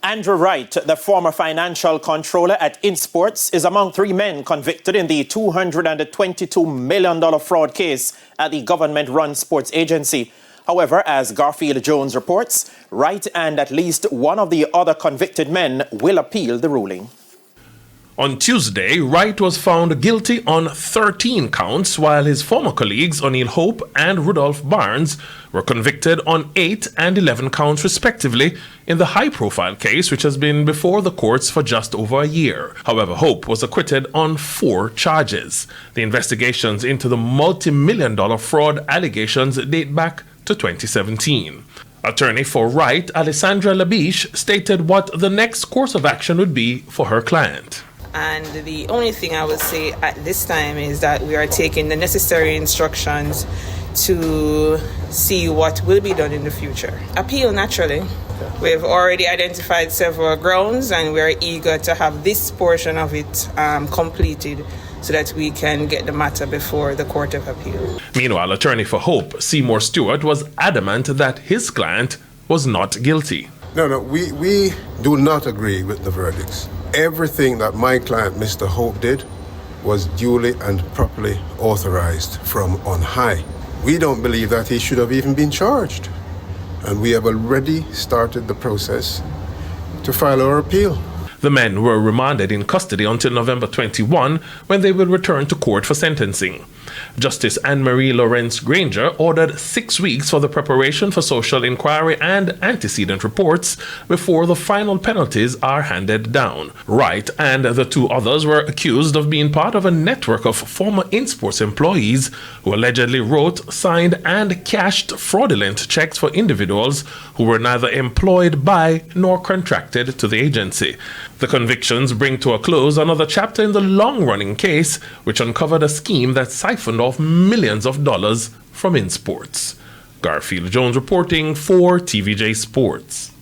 Andrew Wright, the former financial controller at InSports, is among 3 men convicted in the $222 million fraud case at the government-run sports agency. However, as Garfield Jones reports, Wright and at least one of the other convicted men will appeal the ruling. On Tuesday, Wright was found guilty on 13 counts, while his former colleagues O'Neill Hope and Rudolph Barnes were convicted on 8 and 11 counts respectively in the high-profile case which has been before the courts for just over a year. However, Hope was acquitted on 4 charges. The investigations into the multi-million-dollar fraud allegations date back to 2017. Attorney for Wright, Alessandra Labiche, stated what the next course of action would be for her client. And the only thing I would say at this time is that we are taking the necessary instructions to see what will be done in the future. Appeal, naturally. We've already identified several grounds and we're eager to have this portion of it completed so that we can get the matter before the Court of Appeal. Meanwhile, attorney for Hope, Seymour Stewart, was adamant that his client was not guilty. No, we do not agree with the verdicts. Everything that my client, Mr. Hope, did was duly and properly authorized from on high. We don't believe that he should have even been charged. And we have already started the process to file our appeal. The men were remanded in custody until November 21, when they will return to court for sentencing. Justice Anne-Marie Lawrence Granger ordered 6 weeks for the preparation for social inquiry and antecedent reports before the final penalties are handed down. Wright and the 2 others were accused of being part of a network of former InSports employees who allegedly wrote, signed, and cashed fraudulent checks for individuals who were neither employed by nor contracted to the agency. The convictions bring to a close another chapter in the long-running case, which uncovered a scheme that siphoned off millions of dollars from InSports. Garfield Jones reporting for TVJ Sports.